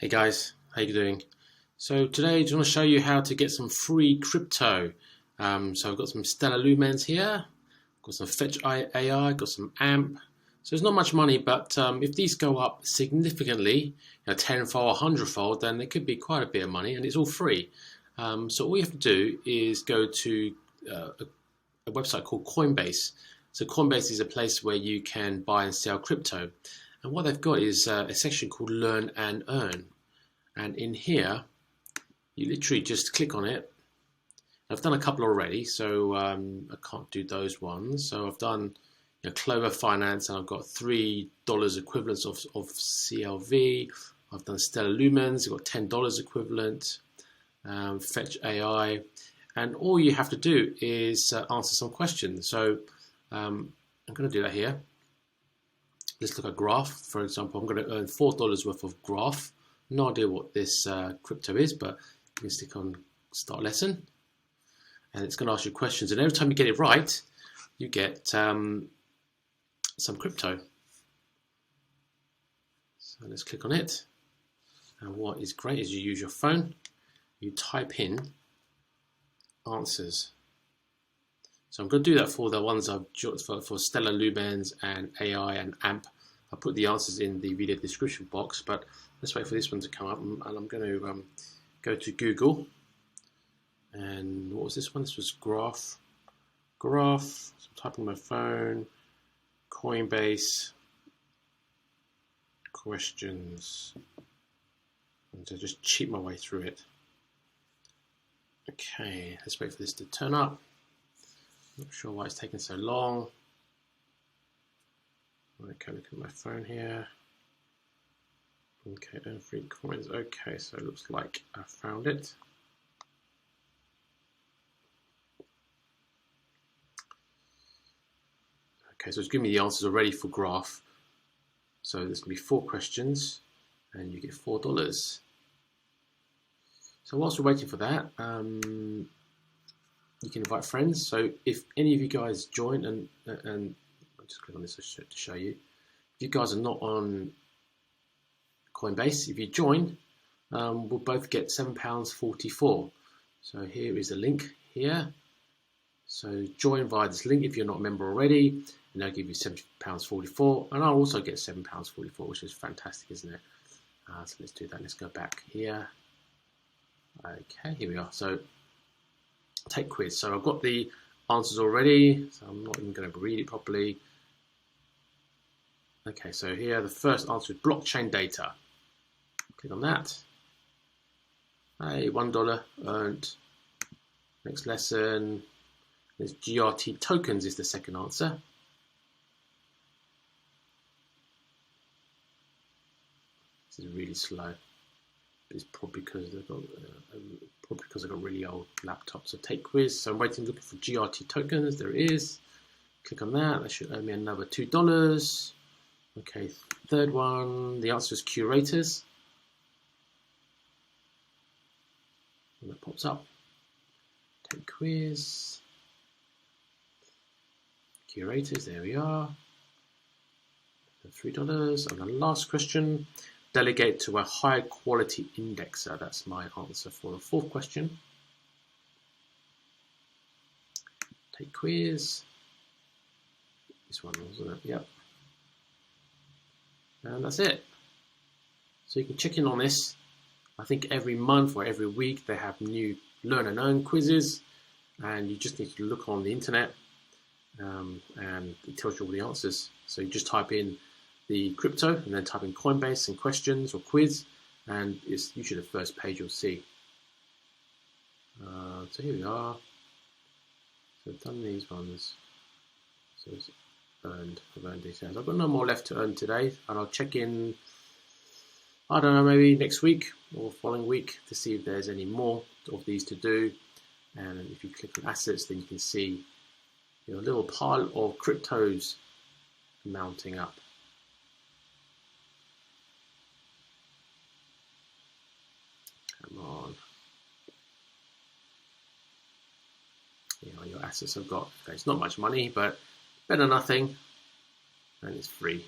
Hey guys, how you doing? So today I just want to show you how to get some free crypto. So I've got some Stellar Lumens here, got some Fetch.ai, got some AMP. So there's not much money, but if these go up significantly, tenfold, 100-fold, then it could be quite a bit of money, and it's all free. So all you have to do is go to a website called Coinbase. So Coinbase is a place where you can buy and sell crypto. And what they've got is a section called Learn and Earn. And in here, you literally just click on it. I've done a couple already, so I can't do those ones. So I've done Clover Finance, and I've got $3 equivalents of CLV. I've done Stellar Lumens, I've got $10 equivalent, Fetch.ai. And all you have to do is answer some questions. So I'm going to do that here. Let's look at graph. For example, I'm going to earn $4 worth of graph. No idea what this crypto is, but you can stick on start lesson. And it's going to ask you questions. And every time you get it right, you get some crypto. So let's click on it. And what is great is you use your phone. You type in answers. So I'm going to do that for the ones I've for Stellar Lumens and AI and AMP. I'll put the answers in the video description box, but let's wait for this one to come up. And I'm going to go to Google. And what was this one? This was graph. Graph. So I'm typing my phone. Coinbase. Questions. And to just cheat my way through it. Okay, let's wait for this to turn up. Not sure why it's taking so long. Okay, look at my phone here. Okay, earn free coins. Okay, so it looks like I found it. Okay, so it's giving me the answers already for graph. So there's going to be 4 questions, and you get $4. So whilst we're waiting for that, you can invite friends. So if any of you guys join, and I'll just click on this to show you. If you guys are not on Coinbase, if you join, we'll both get £7.44. So here is the link here. So join via this link if you're not a member already, and they'll give you £7.44, and I'll also get £7.44, which is fantastic, isn't it? So let's do that. Let's go back here. Okay, here we are. So take quiz. So I've got the answers already, so I'm not even going to read it properly. Okay, so here the first answer is blockchain data. Click on that. Hey, $1 earned. Next lesson. There's GRT tokens is the second answer. This is really slow. It's probably because they've got really old laptops. So take quiz. So I'm waiting, looking for GRT tokens. There it is. Click on that. That should earn me another $2. Okay, third one. The answer is curators. And that pops up. Take quiz. Curators. There we are. $3. And the last question. Delegate to a high quality indexer. That's my answer for the 4th question. Take quiz. This one, wasn't it? Yep. And that's it. So you can check in on this. I think every month or every week they have new learn and earn quizzes, and you just need to look on the internet, and it tells you all the answers. So you just type in the crypto and then type in Coinbase and questions or quiz, and it's usually the first page you'll see. So here we are. So I've done these ones. So it's earned. I've earned details. I've got no more left to earn today, and I'll check in, I don't know, maybe next week or following week to see if there's any more of these to do. And if you click on assets, then you can see a little pile of cryptos mounting up. Come on. Your assets have got, okay, it's not much money, but better than nothing, and it's free.